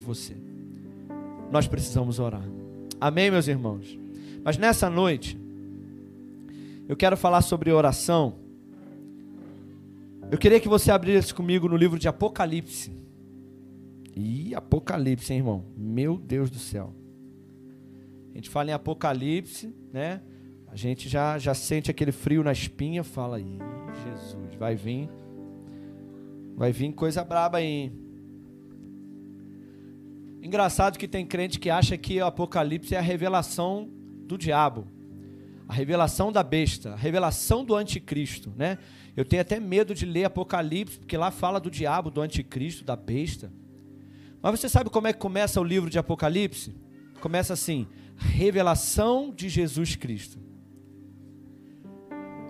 você. Nós precisamos orar. Amém, meus irmãos? Mas nessa noite, eu quero falar sobre oração. Eu queria que você abrisse comigo no livro de Apocalipse. Apocalipse, hein, irmão? Meu Deus do céu. A gente fala em Apocalipse, né? A gente já sente aquele frio na espinha, fala, Jesus, vai vir coisa braba aí, hein? Engraçado que tem crente que acha que o Apocalipse é a revelação do diabo, a revelação da besta, a revelação do anticristo, né? Eu tenho até medo de ler Apocalipse, porque lá fala do diabo, do anticristo, da besta. Mas você sabe como é que começa o livro de Apocalipse? Começa assim, revelação de Jesus Cristo.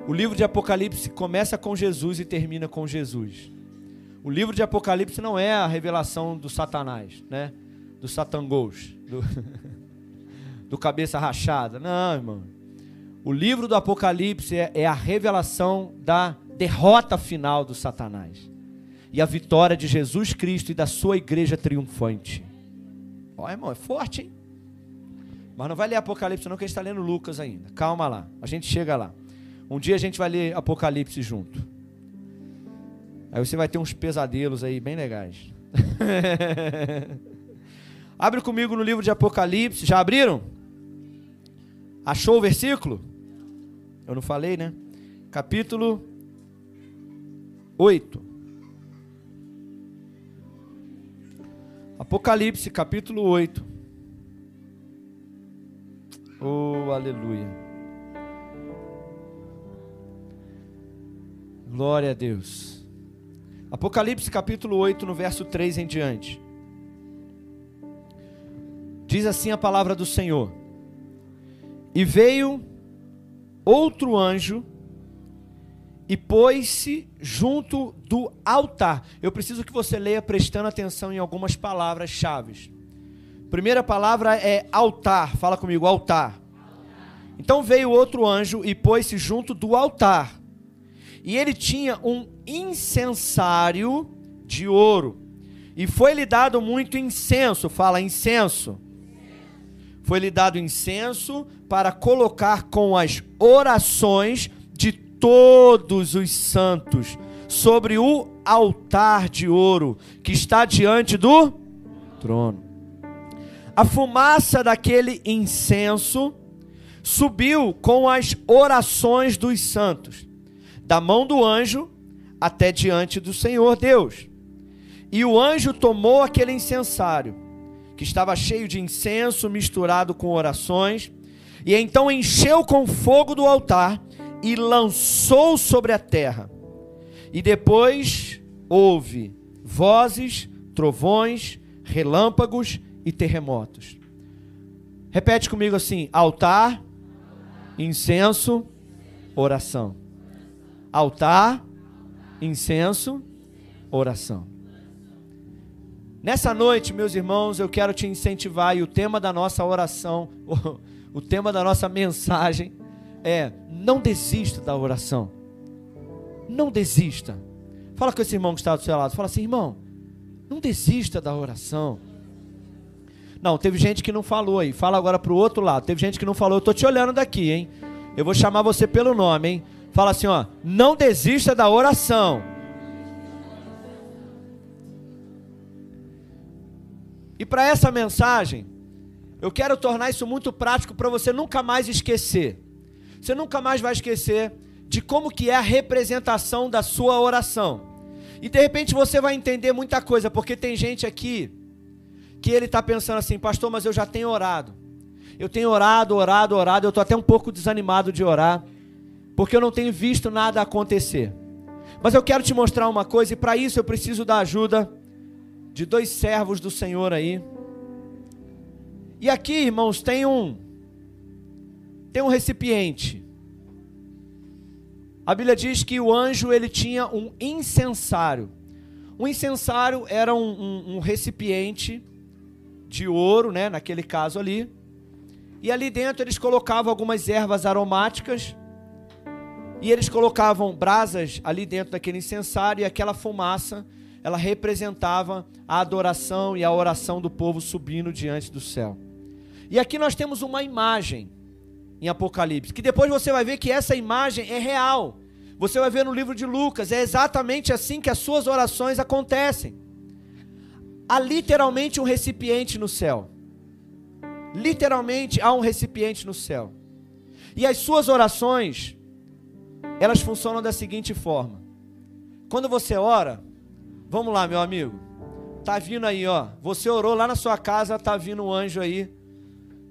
O livro de Apocalipse começa com Jesus e termina com Jesus. O livro de Apocalipse não é a revelação do Satanás, né? Do Satangos, do cabeça rachada. Não, irmão. O livro do Apocalipse é a revelação da derrota final do Satanás. E a vitória de Jesus Cristo e da sua igreja triunfante. Ó, irmão, é forte, hein? Mas não vai ler Apocalipse não, que a gente está lendo Lucas ainda. Calma lá, a gente chega lá. Um dia a gente vai ler Apocalipse junto. Aí você vai ter uns pesadelos aí bem legais. Abre comigo no livro de Apocalipse. Já abriram? Achou o versículo? Eu não falei, né? Capítulo 8. Apocalipse, capítulo 8. Oh, aleluia. Glória a Deus. Apocalipse, capítulo 8, no verso 3 em diante. Diz assim a palavra do Senhor: E veio outro anjo e pôs-se junto do altar. Eu preciso que você leia prestando atenção em algumas palavras-chave. Primeira palavra é altar. Fala comigo, altar. Então veio outro anjo e pôs-se junto do altar. E ele tinha um incensário de ouro. E foi-lhe dado muito incenso. Fala, incenso. Foi-lhe dado incenso para colocar com as orações de todos os santos sobre o altar de ouro que está diante do trono. A fumaça daquele incenso subiu com as orações dos santos, da mão do anjo até diante do Senhor Deus. E o anjo tomou aquele incensário, que estava cheio de incenso misturado com orações, e então encheu com fogo do altar e lançou sobre a terra. E depois houve vozes, trovões, relâmpagos e terremotos. Repete comigo assim: altar, incenso, oração. Altar, incenso, oração. Nessa noite, meus irmãos, eu quero te incentivar, e o tema da nossa oração, o tema da nossa mensagem é: não desista da oração. Não desista. Fala com esse irmão que está do seu lado. Fala assim: irmão, não desista da oração. Não, teve gente que não falou aí. Fala agora para o outro lado. Teve gente que não falou. Eu estou te olhando daqui, hein? Eu vou chamar você pelo nome, hein? Fala assim, ó: não desista da oração. E para essa mensagem, eu quero tornar isso muito prático para você nunca mais esquecer. Você nunca mais vai esquecer de como que é a representação da sua oração. E de repente você vai entender muita coisa, porque tem gente aqui que ele está pensando assim: pastor, mas eu já tenho orado. Eu tenho orado, eu estou até um pouco desanimado de orar, porque eu não tenho visto nada acontecer. Mas eu quero te mostrar uma coisa, e para isso eu preciso da ajuda de dois servos do Senhor aí. E aqui, irmãos, tem um recipiente. A Bíblia diz que o anjo, ele tinha um incensário. Um incensário era um recipiente de ouro, né, naquele caso ali. E ali dentro eles colocavam algumas ervas aromáticas. E eles colocavam brasas ali dentro daquele incensário, e aquela fumaça, ela representava a adoração e a oração do povo subindo diante do céu. E aqui nós temos uma imagem em Apocalipse, que depois você vai ver que essa imagem é real. Você vai ver no livro de Lucas, é exatamente assim que as suas orações acontecem. Há literalmente um recipiente no céu. Literalmente há um recipiente no céu. E as suas orações, elas funcionam da seguinte forma. Quando você ora, vamos lá, meu amigo, tá vindo aí, ó, você orou lá na sua casa, tá vindo um anjo aí,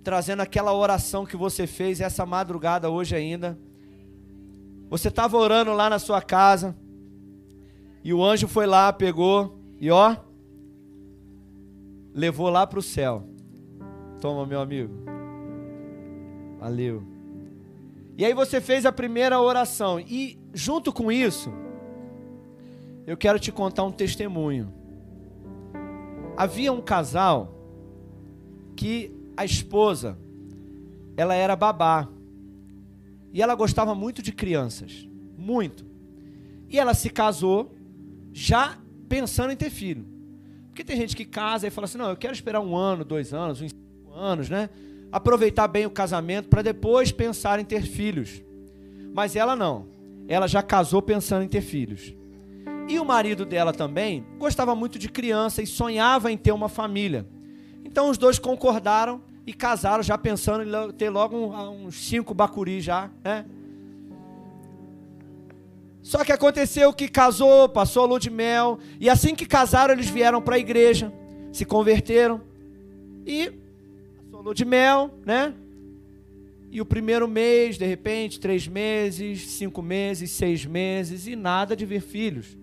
trazendo aquela oração que você fez essa madrugada hoje ainda. Você estava orando lá na sua casa, e o anjo foi lá, pegou, e ó, levou lá para o céu. Toma, meu amigo. Valeu. E aí você fez a primeira oração, e junto com isso, eu quero te contar um testemunho. Havia um casal que a esposa, ela era babá, e ela gostava muito de crianças, muito. E ela se casou já pensando em ter filho. Porque tem gente que casa e fala assim, não, eu quero esperar 1 ano, 2 anos, uns 5 anos, né? Aproveitar bem o casamento para depois pensar em ter filhos. Mas ela não, ela já casou pensando em ter filhos. E o marido dela também gostava muito de criança e sonhava em ter uma família. Então os dois concordaram e casaram já pensando em ter logo uns 5 bacuris já, né? Só que aconteceu que casou, passou a lua de mel, e assim que casaram eles vieram para a igreja, se converteram, e passou a lua de mel, né? E o primeiro mês, de repente, 3 meses, 5 meses, 6 meses, e nada de ver filhos.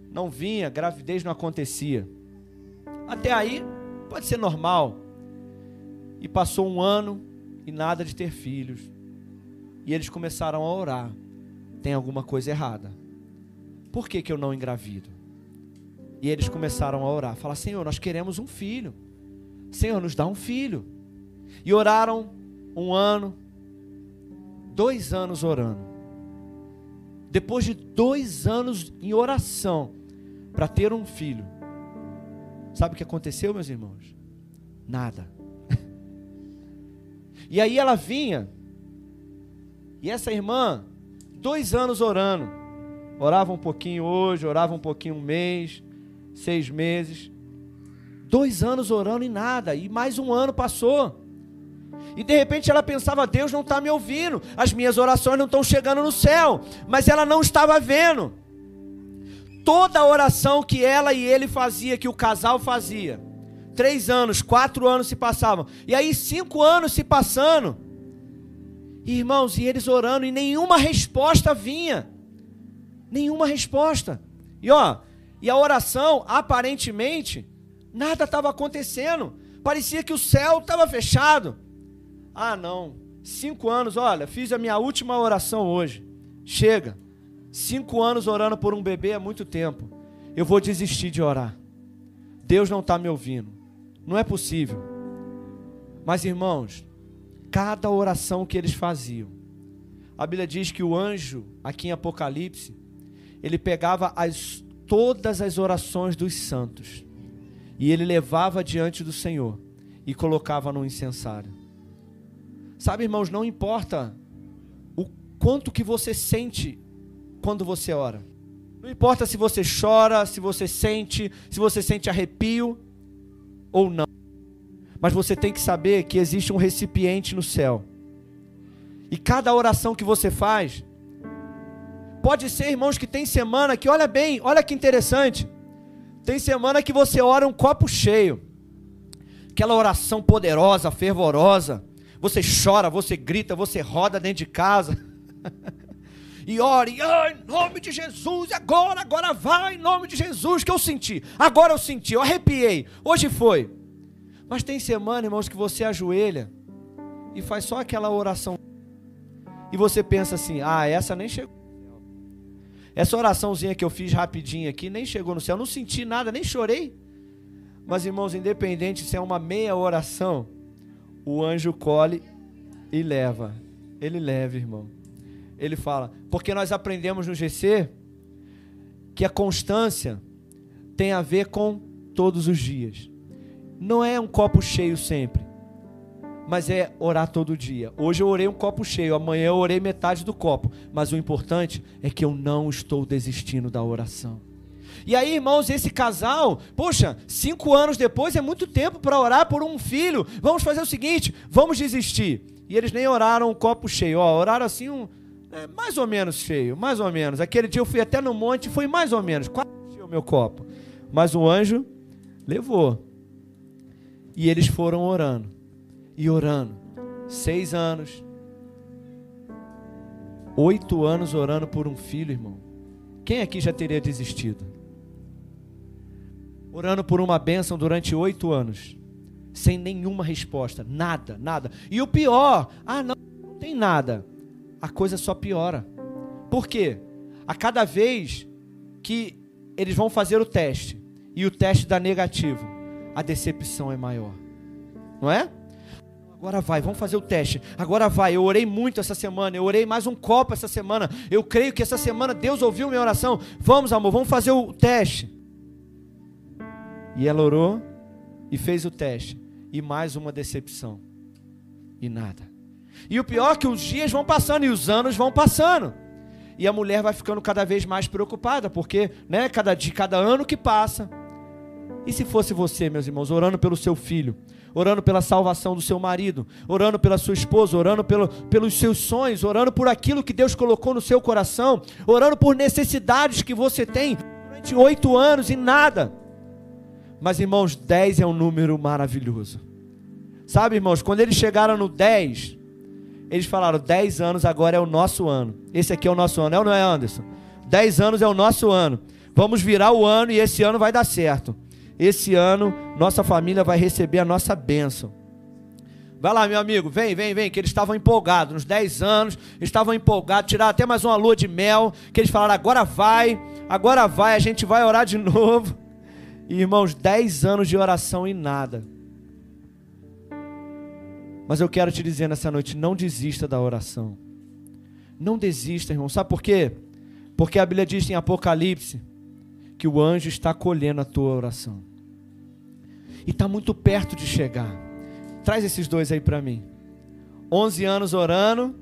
Não vinha, gravidez não acontecia. Até aí, pode ser normal. E passou 1 ano e nada de ter filhos. E eles começaram a orar. Tem alguma coisa errada. Por que eu não engravido? E eles começaram a orar. Falar, Senhor, nós queremos um filho. Senhor, nos dá um filho. E oraram 1 ano, 2 anos orando. Depois de 2 anos em oração para ter um filho, sabe o que aconteceu, meus irmãos? Nada. E aí ela vinha, e essa irmã, 2 anos orando, orava um pouquinho hoje, orava um pouquinho 1 mês, 6 meses, 2 anos orando e nada, e mais 1 ano passou, e de repente ela pensava, Deus não está me ouvindo, as minhas orações não estão chegando no céu, mas ela não estava vendo, toda a oração que ela e ele fazia, que o casal fazia, 3 anos, 4 anos se passavam, e aí 5 anos se passando, irmãos, e eles orando, e nenhuma resposta vinha, nenhuma resposta, e ó, e a oração, aparentemente, nada estava acontecendo, parecia que o céu estava fechado. Ah não, 5 anos, olha, fiz a minha última oração hoje, chega, 5 anos orando por um bebê é muito tempo, eu vou desistir de orar, Deus não está me ouvindo, não é possível. Mas irmãos, cada oração que eles faziam, a Bíblia diz que o anjo, aqui em Apocalipse, ele pegava todas as orações dos santos, e ele levava diante do Senhor, e colocava no incensário. Sabe, irmãos, não importa o quanto que você sente quando você ora, não importa se você chora, se você sente arrepio, ou não, mas você tem que saber que existe um recipiente no céu, e cada oração que você faz, pode ser, irmãos, que tem semana que, olha bem, olha que interessante, tem semana que você ora um copo cheio, aquela oração poderosa, fervorosa, você chora, você grita, você roda dentro de casa, e ora, em nome de Jesus, agora vai, em nome de Jesus, que eu senti, agora eu senti, eu arrepiei, hoje foi. Mas tem semana, irmãos, que você ajoelha e faz só aquela oração, e você pensa assim, ah, essa nem chegou no céu, essa oraçãozinha que eu fiz rapidinho aqui, nem chegou no céu, não senti nada, nem chorei. Mas irmãos, independente se é uma meia oração, o anjo colhe e leva, ele leva, irmão. Ele fala, porque nós aprendemos no GC que a constância tem a ver com todos os dias. Não é um copo cheio sempre, mas é orar todo dia. Hoje eu orei um copo cheio, amanhã eu orei metade do copo, mas o importante é que eu não estou desistindo da oração. E aí, irmãos, esse casal, poxa, 5 anos depois é muito tempo para orar por um filho. Vamos fazer o seguinte, vamos desistir. E eles nem oraram um copo cheio, oraram assim mais ou menos cheio, mais ou menos. Aquele dia eu fui até no monte, foi mais ou menos, quase cheio o meu copo. Mas o anjo levou. E eles foram orando, e orando. 6 anos, 8 anos orando por um filho, irmão. Quem aqui já teria desistido? Orando por uma bênção durante 8 anos, sem nenhuma resposta, nada, nada. E o pior, não tem nada. A coisa só piora. Por quê? A cada vez que eles vão fazer o teste, e o teste dá negativo, a decepção é maior. Não é? Agora vai, vamos fazer o teste. Agora vai, eu orei muito essa semana, eu orei mais um copo essa semana. Eu creio que essa semana Deus ouviu minha oração. Vamos, amor, vamos fazer o teste. E ela orou e fez o teste. E mais uma decepção. E nada. E o pior é que os dias vão passando e os anos vão passando. E a mulher vai ficando cada vez mais preocupada, porque, né, cada ano que passa. E se fosse você, meus irmãos, orando pelo seu filho, orando pela salvação do seu marido, orando pela sua esposa, orando pelos seus sonhos, orando por aquilo que Deus colocou no seu coração, orando por necessidades que você tem durante 8 anos e nada. Mas, irmãos, 10 é um número maravilhoso. Sabe, irmãos, quando eles chegaram no 10, eles falaram, 10 anos agora é o nosso ano. Esse aqui é o nosso ano, é ou não é, Anderson? 10 anos é o nosso ano. Vamos virar o ano e esse ano vai dar certo. Esse ano, nossa família vai receber a nossa bênção. Vai lá, meu amigo, vem, que eles estavam empolgados, nos 10 anos, eles estavam empolgados, tiraram até mais uma lua de mel, que eles falaram, agora vai, a gente vai orar de novo. E, irmãos, 10 anos de oração e nada. Mas eu quero te dizer nessa noite, não desista da oração. Não desista, irmão, sabe por quê? Porque a Bíblia diz em Apocalipse, que o anjo está colhendo a tua oração. E está muito perto de chegar. Traz esses 2 aí para mim. 11 anos orando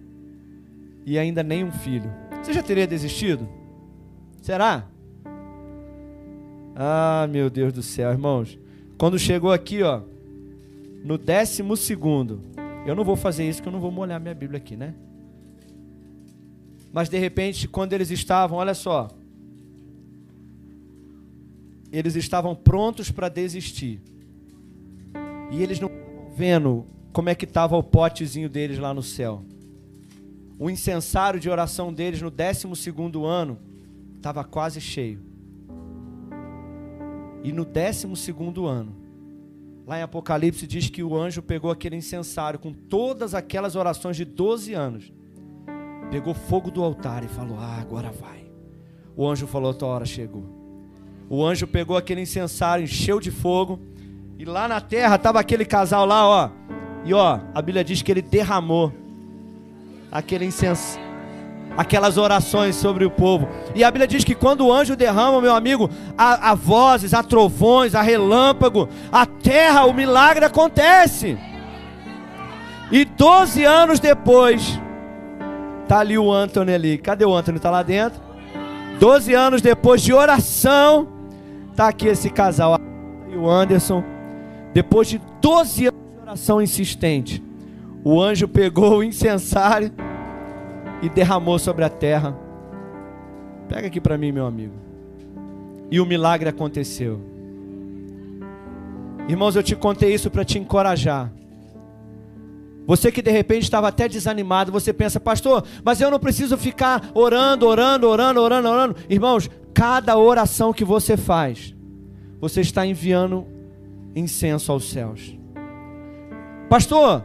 e ainda nem um filho. Você já teria desistido? Será? Ah, meu Deus do céu, irmãos. Quando chegou aqui, no 12º, eu não vou fazer isso porque eu não vou molhar minha Bíblia aqui, né? Mas de repente, quando eles estavam, olha só, eles estavam prontos para desistir. E eles não estavam vendo como é que estava o potezinho deles lá no céu. O incensário de oração deles no 12º ano estava quase cheio. E no 12º ano, lá em Apocalipse diz que o anjo pegou aquele incensário com todas aquelas orações de 12 anos. Pegou fogo do altar e falou, agora vai. O anjo falou, a tua hora chegou. O anjo pegou aquele incensário, encheu de fogo, e lá na terra estava aquele casal lá, e a Bíblia diz que ele derramou aquele incenso, aquelas orações sobre o povo. E a Bíblia diz que quando o anjo derrama, meu amigo, há vozes, há trovões, há relâmpago, a terra, o milagre acontece. E 12 anos depois, está ali o Anthony ali. Cadê o Anthony? Está lá dentro. 12 anos depois de oração, está aqui esse casal, e o Anderson. Depois de 12 anos de oração insistente, o anjo pegou o incensário e derramou sobre a terra. Pega aqui para mim, meu amigo. E o milagre aconteceu. Irmãos, eu te contei isso para te encorajar. Você que de repente estava até desanimado, você pensa, pastor, mas eu não preciso ficar orando. Irmãos, cada oração que você faz, você está enviando incenso aos céus. Pastor,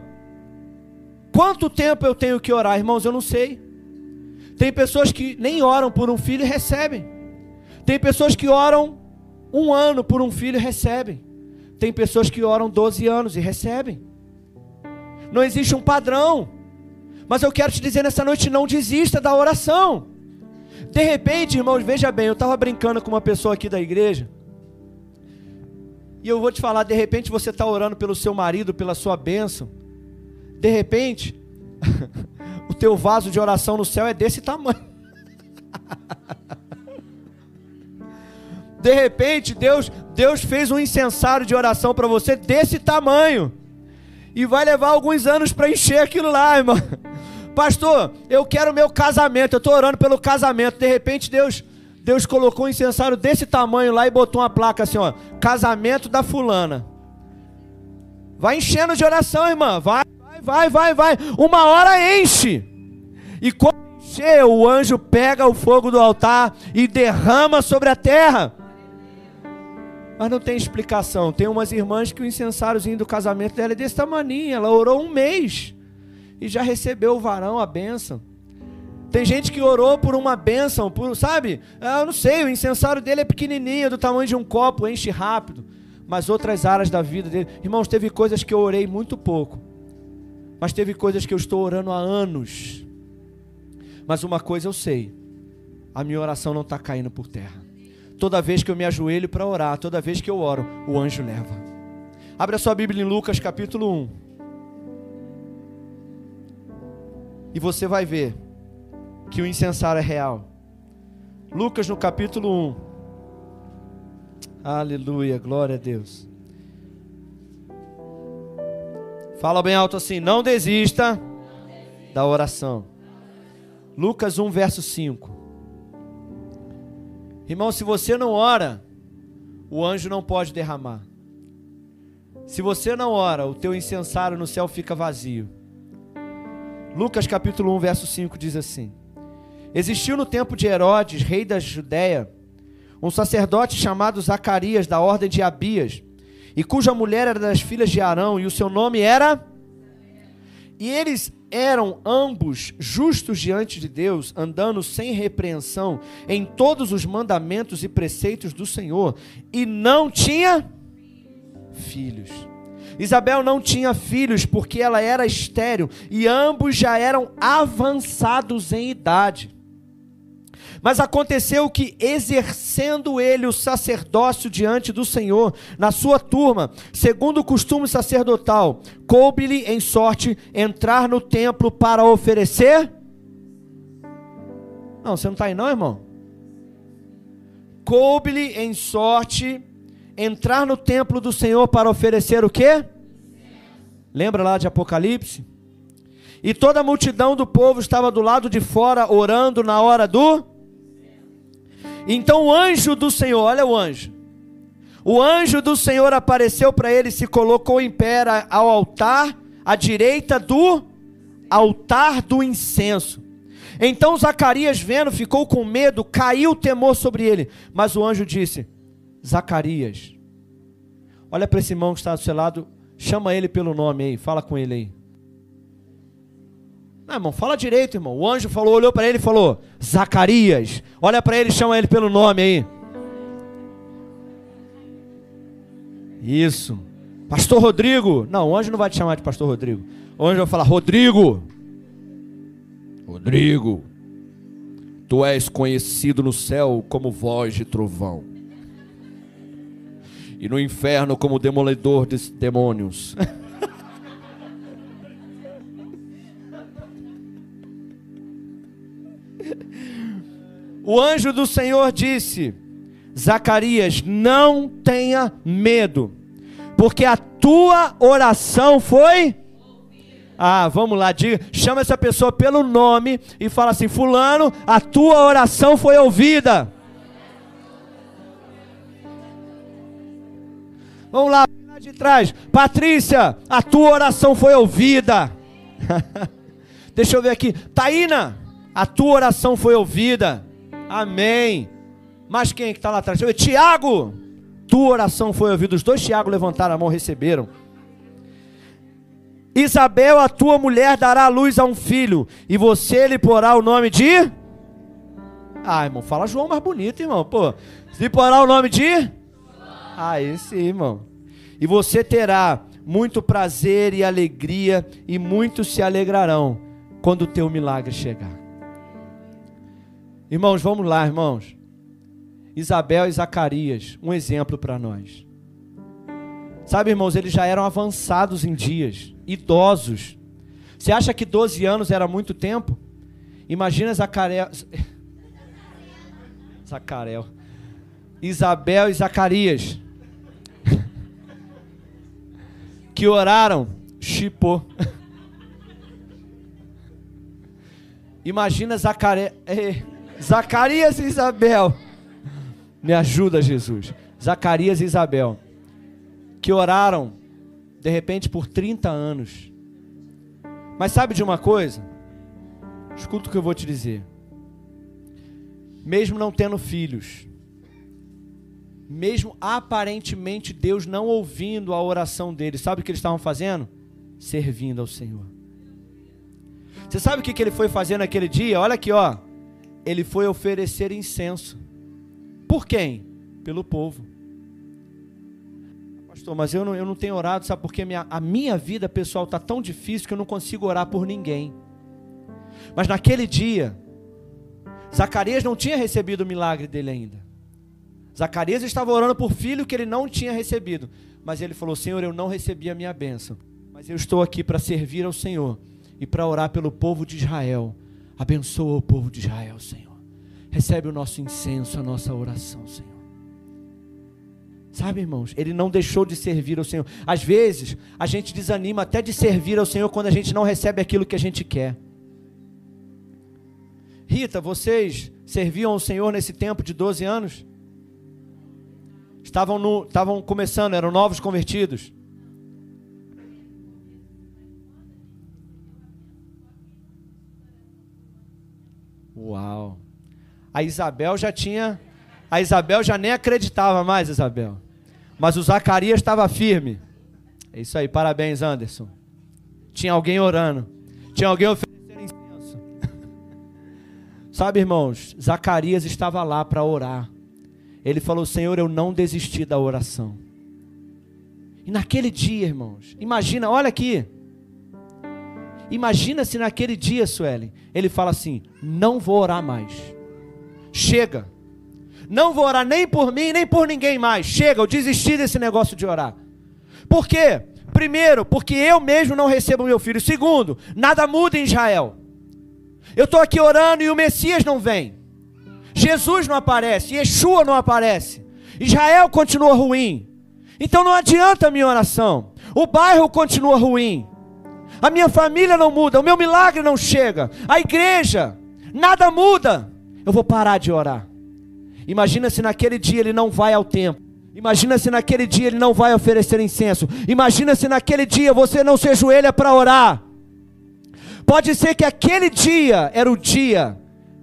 quanto tempo eu tenho que orar? Irmãos, eu não sei. Tem pessoas que nem oram por um filho e recebem. Tem pessoas que oram 1 ano por um filho e recebem. Tem pessoas que oram 12 anos e recebem. Não existe um padrão. Mas eu quero te dizer nessa noite, não desista da oração. De repente, irmãos, veja bem, eu estava brincando com uma pessoa aqui da igreja. E eu vou te falar, de repente você está orando pelo seu marido, pela sua bênção. De repente, o teu vaso de oração no céu é desse tamanho. De repente, Deus fez um incensário de oração para você desse tamanho. E vai levar alguns anos para encher aquilo lá, irmão. Pastor, eu quero meu casamento, eu estou orando pelo casamento. De repente, Deus colocou um incensário desse tamanho lá e botou uma placa assim, ó, casamento da fulana. Vai enchendo de oração, irmã. Vai. Uma hora enche. E quando encher, o anjo pega o fogo do altar e derrama sobre a terra. Mas não tem explicação. Tem umas irmãs que o incensáriozinho do casamento dela é desse tamaninho. Ela orou um mês e já recebeu o varão, a bênção. Tem gente que orou por uma bênção, sabe? Eu não sei, o incensário dele é pequenininho, do tamanho de um copo, enche rápido. Mas outras áreas da vida dele... Irmãos, teve coisas que eu orei muito pouco. Mas teve coisas que eu estou orando há anos. Mas uma coisa eu sei. A minha oração não está caindo por terra. Toda vez que eu me ajoelho para orar, toda vez que eu oro, o anjo leva. Abre a sua Bíblia em Lucas capítulo 1. E você vai ver que o incensário é real. Lucas no capítulo 1. Aleluia, glória a Deus. Fala bem alto assim, não desista da oração. Lucas 1, verso 5. Irmão, se você não ora, o anjo não pode derramar. Se você não ora, o teu incensário no céu fica vazio. Lucas capítulo 1, verso 5 diz assim: existiu no tempo de Herodes, rei da Judéia, um sacerdote chamado Zacarias, da ordem de Abias, e cuja mulher era das filhas de Arão, e o seu nome era... E eles eram ambos justos diante de Deus, andando sem repreensão em todos os mandamentos e preceitos do Senhor, e não tinha filhos. Isabel não tinha filhos porque ela era estéril, e ambos já eram avançados em idade. Mas aconteceu que, exercendo ele o sacerdócio diante do Senhor, na sua turma, segundo o costume sacerdotal, coube-lhe em sorte entrar no templo para oferecer... Não, você não está aí não, irmão? Coube-lhe em sorte entrar no templo do Senhor para oferecer o quê? Lembra lá de Apocalipse? E toda a multidão do povo estava do lado de fora, orando na hora do... Então o anjo do Senhor, olha o anjo do Senhor apareceu para ele e se colocou em pé ao altar, à direita do altar do incenso. Então Zacarias, vendo, ficou com medo, caiu o temor sobre ele. Mas o anjo disse: Zacarias, olha para esse irmão que está do seu lado, chama ele pelo nome aí, fala com ele aí. Não, irmão, fala direito, irmão. O anjo falou, olhou para ele e falou: Zacarias. Olha para ele, chama ele pelo nome aí. Isso. Pastor Rodrigo. Não, o anjo não vai te chamar de Pastor Rodrigo. O anjo vai falar: Rodrigo. Rodrigo, tu és conhecido no céu como voz de trovão, e no inferno como demoledor de demônios. O anjo do Senhor disse: Zacarias, não tenha medo, porque a tua oração foi... vamos lá, diga, chama essa pessoa pelo nome e fala assim: fulano, a tua oração foi ouvida. Vamos lá de trás. Patrícia, a tua oração foi ouvida. Deixa eu ver aqui. Taína, a tua oração foi ouvida. Amém. Mas quem é que está lá atrás? Deixa eu ver. Tiago, tua oração foi ouvida. Os dois Tiago levantaram a mão, receberam. Isabel, a tua mulher, dará à luz a um filho, e você lhe porá o nome de... irmão, fala João mais bonito, irmão. Pô, lhe porá o nome de... esse, irmão. E você terá muito prazer e alegria, e muitos se alegrarão quando o teu milagre chegar. Irmãos, vamos lá, irmãos. Isabel e Zacarias, um exemplo para nós. Sabe, irmãos, eles já eram avançados em dias, idosos. Você acha que 12 anos era muito tempo? Imagina Isabel e Zacarias, que oraram, chipou. Imagina Zacarias e Isabel. Me ajuda, Jesus. Zacarias e Isabel, que oraram, de repente, por 30 anos. Mas sabe de uma coisa? Escuta o que eu vou te dizer. Mesmo não tendo filhos, mesmo aparentemente Deus não ouvindo a oração deles, sabe o que eles estavam fazendo? Servindo ao Senhor. Você sabe o que ele foi fazer naquele dia? Olha aqui, ó. Ele foi oferecer incenso. Por quem? Pelo povo. Pastor, mas eu não tenho orado, sabe por quê? A minha vida pessoal está tão difícil que eu não consigo orar por ninguém. Mas naquele dia, Zacarias não tinha recebido o milagre dele ainda. Zacarias estava orando por filho que ele não tinha recebido. Mas ele falou: Senhor, eu não recebi a minha bênção, mas eu estou aqui para servir ao Senhor e para orar pelo povo de Israel. Abençoa o povo de Israel, Senhor. Recebe o nosso incenso, a nossa oração, Senhor. Sabe, irmãos, ele não deixou de servir ao Senhor. Às vezes, a gente desanima até de servir ao Senhor quando a gente não recebe aquilo que a gente quer. Rita, vocês serviam ao Senhor nesse tempo de 12 anos? Estavam começando, eram novos convertidos. Uau! A Isabel já nem acreditava mais, Isabel. Mas o Zacarias estava firme. É isso aí, parabéns, Anderson. Tinha alguém orando. Tinha alguém oferecendo incenso. Sabe, irmãos, Zacarias estava lá para orar. Ele falou: Senhor, eu não desisti da oração. E naquele dia, irmãos, imagina, olha aqui. Imagina se naquele dia, Suelen, ele fala assim: não vou orar mais. Chega. Não vou orar nem por mim, nem por ninguém mais. Chega, eu desisti desse negócio de orar. Por quê? Primeiro, porque eu mesmo não recebo meu filho. Segundo, nada muda em Israel. Eu estou aqui orando e o Messias não vem. Jesus não aparece, Yeshua não aparece. Israel continua ruim. Então não adianta a minha oração. O bairro continua ruim. A minha família não muda, o meu milagre não chega. A igreja, nada muda. Eu vou parar de orar. Imagina se naquele dia ele não vai ao templo. Imagina se naquele dia ele não vai oferecer incenso. Imagina se naquele dia você não se ajoelha para orar. Pode ser que aquele dia era o dia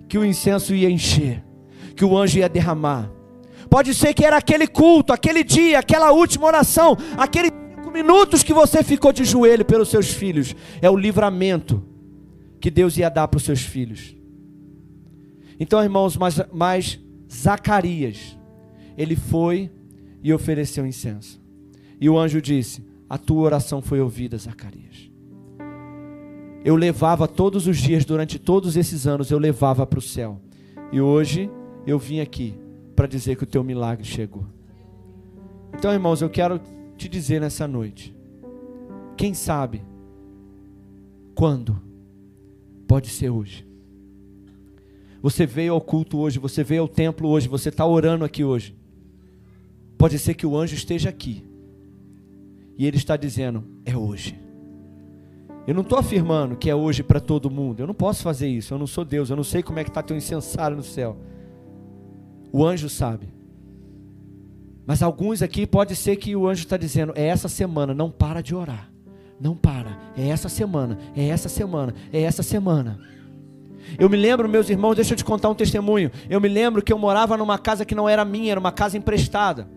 que o incenso ia encher, que o anjo ia derramar. Pode ser que era aquele culto, aquele dia, aquela última oração, aqueles 5 minutos que você ficou de joelho pelos seus filhos. É o livramento que Deus ia dar para os seus filhos. Então, irmãos, mas Zacarias, ele foi e ofereceu incenso. E o anjo disse: a tua oração foi ouvida, Zacarias. Eu levava todos os dias, durante todos esses anos, eu levava para o céu. E hoje eu vim aqui para dizer que o teu milagre chegou. Então, irmãos, eu quero te dizer nessa noite, quem sabe quando? Pode ser hoje. Você veio ao culto hoje, você veio ao templo hoje, você está orando aqui hoje. Pode ser que o anjo esteja aqui e ele está dizendo: é hoje. Eu não estou afirmando que é hoje para todo mundo. Eu não posso fazer isso, eu não sou Deus. Eu não sei como é que está teu incensário no céu. O anjo sabe. Mas alguns aqui pode ser que o anjo está dizendo: é essa semana, não para de orar. Não para, é essa semana, é essa semana, é essa semana. Eu me lembro, meus irmãos, deixa eu te contar um testemunho. Eu me lembro que eu morava numa casa que não era minha, era uma casa emprestada.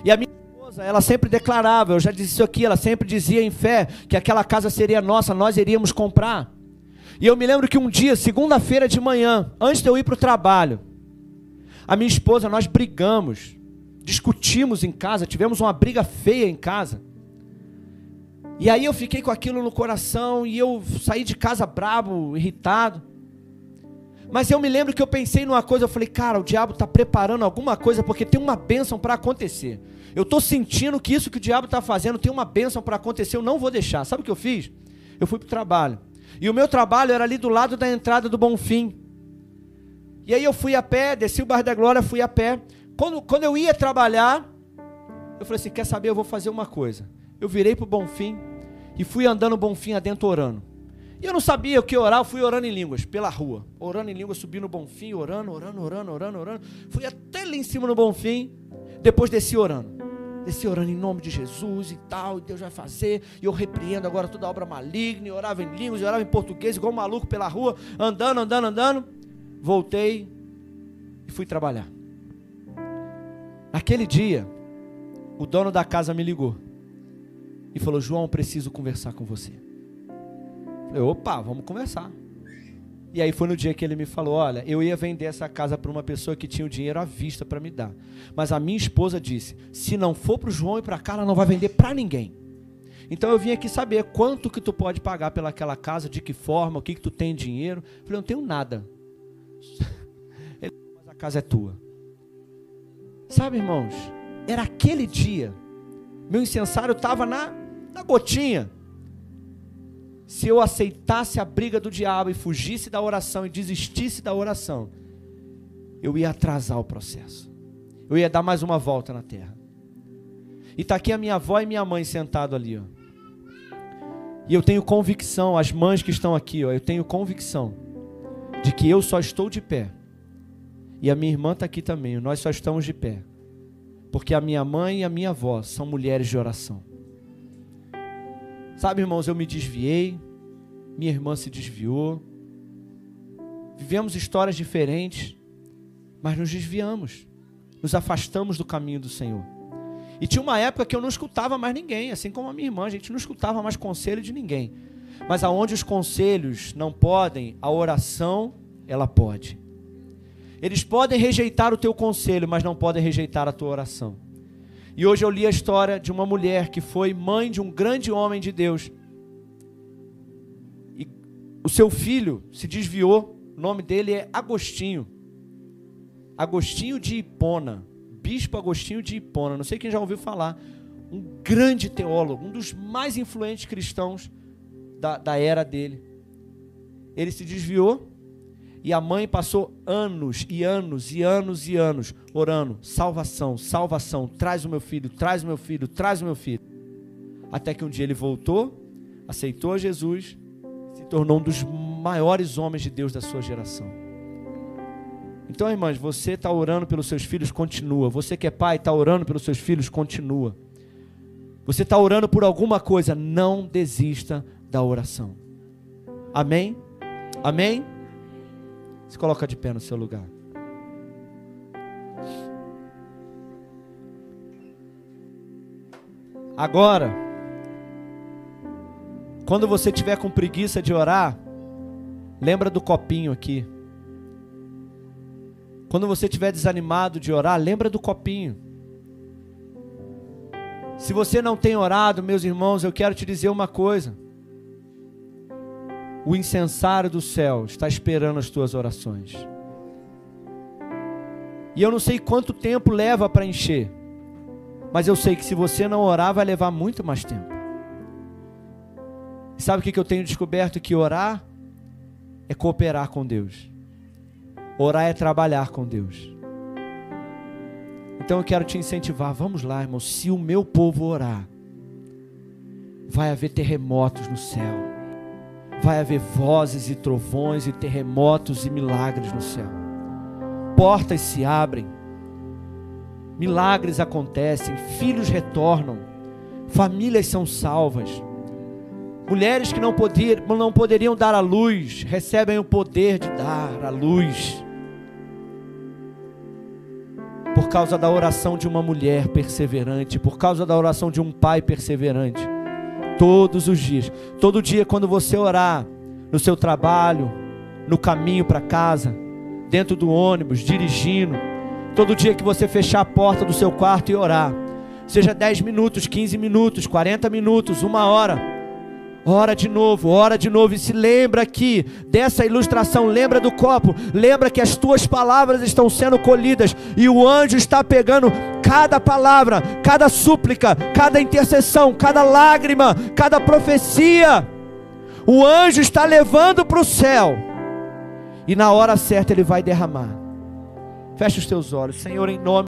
E a minha esposa, ela sempre declarava, eu já disse isso aqui, ela sempre dizia em fé que aquela casa seria nossa, nós iríamos comprar. E eu me lembro que um dia, segunda-feira de manhã, antes de eu ir para o trabalho, a minha esposa, nós brigamos, discutimos em casa, tivemos uma briga feia em casa. E aí eu fiquei com aquilo no coração e eu saí de casa bravo, irritado. Mas eu me lembro que eu pensei numa coisa, eu falei, cara, o diabo está preparando alguma coisa, porque tem uma bênção para acontecer. Eu estou sentindo que isso que o diabo está fazendo tem uma bênção para acontecer, eu não vou deixar. Sabe o que eu fiz? Eu fui para o trabalho. E o meu trabalho era ali do lado da entrada do Bonfim. E aí eu fui a pé, desci o bairro da Glória, fui a pé. Quando eu ia trabalhar, eu falei assim, quer saber, eu vou fazer uma coisa. Eu virei para o Bonfim e fui andando o Bonfim adentro orando. E eu não sabia o que orar, eu fui orando em línguas, pela rua. Orando em línguas, subi no Bonfim, orando. Fui até lá em cima no Bonfim, depois desci orando. Desci orando em nome de Jesus e tal, e Deus vai fazer. E eu repreendo agora toda obra maligna, e orava em línguas, e orava em português, igual um maluco pela rua, andando. Voltei e fui trabalhar. Naquele dia, o dono da casa me ligou e falou, João, preciso conversar com você. Falei, opa, vamos conversar. E aí foi no dia que ele me falou, olha, eu ia vender essa casa para uma pessoa que tinha o dinheiro à vista para me dar. Mas a minha esposa disse, se não for para o João e para cá, ela não vai vender para ninguém. Então eu vim aqui saber quanto que tu pode pagar pelaquela casa, de que forma, o que tu tem dinheiro. Eu falei, não tenho nada. Ele falou, mas a casa é tua. Sabe, irmãos, era aquele dia, meu incensário estava na gotinha. Se eu aceitasse a briga do diabo e fugisse da oração e desistisse da oração, eu ia atrasar o processo. Eu ia dar mais uma volta na terra. E está aqui a minha avó e minha mãe sentado ali, ó. E eu tenho convicção, as mães que estão aqui, ó, eu tenho convicção de que eu só estou de pé. E a minha irmã está aqui também, nós só estamos de pé. Porque a minha mãe e a minha avó são mulheres de oração. Sabe, irmãos, eu me desviei, minha irmã se desviou, vivemos histórias diferentes, mas nos desviamos, nos afastamos do caminho do Senhor. E tinha uma época que eu não escutava mais ninguém, assim como a minha irmã, a gente não escutava mais conselho de ninguém. Mas aonde os conselhos não podem, a oração, ela pode. Eles podem rejeitar o teu conselho, mas não podem rejeitar a tua oração. E hoje eu li a história de uma mulher que foi mãe de um grande homem de Deus. E o seu filho se desviou, o nome dele é Agostinho. Agostinho de Hipona, Bispo Agostinho de Hipona, não sei quem já ouviu falar. Um grande teólogo, um dos mais influentes cristãos da era dele. Ele se desviou. E a mãe passou anos e anos e anos e anos orando, salvação, salvação, traz o meu filho, traz o meu filho, traz o meu filho. Até que um dia ele voltou, aceitou a Jesus, se tornou um dos maiores homens de Deus da sua geração. Então, irmãs, você está orando pelos seus filhos, continua. Você que é pai, está orando pelos seus filhos, continua. Você está orando por alguma coisa, não desista da oração. Amém? Amém? Se coloca de pé no seu lugar. Agora, quando você tiver com preguiça de orar, lembra do copinho aqui. Quando você estiver desanimado de orar, lembra do copinho. Se você não tem orado, meus irmãos, eu quero te dizer uma coisa. O incensário do céu está esperando as tuas orações. E eu não sei quanto tempo leva para encher, mas eu sei que se você não orar, vai levar muito mais tempo. E sabe o que eu tenho descoberto? Que orar é cooperar com Deus. Orar é trabalhar com Deus. Então eu quero te incentivar, vamos lá, irmão, se o meu povo orar, vai haver terremotos no céu. Vai haver vozes e trovões e terremotos e milagres no céu. Portas se abrem, milagres acontecem, filhos retornam, famílias são salvas, mulheres que não poderiam dar à luz, recebem o poder de dar à luz, por causa da oração de uma mulher perseverante, por causa da oração de um pai perseverante. Todos os dias, todo dia quando você orar, no seu trabalho, no caminho para casa, dentro do ônibus, dirigindo, todo dia que você fechar a porta do seu quarto e orar, seja 10 minutos, 15 minutos, 40 minutos, 1 hora, Ora de novo e se lembra aqui dessa ilustração, lembra do copo, lembra que as tuas palavras estão sendo colhidas e o anjo está pegando cada palavra, cada súplica, cada intercessão, cada lágrima, cada profecia. O anjo está levando para o céu e na hora certa ele vai derramar. Fecha os teus olhos, Senhor, em nome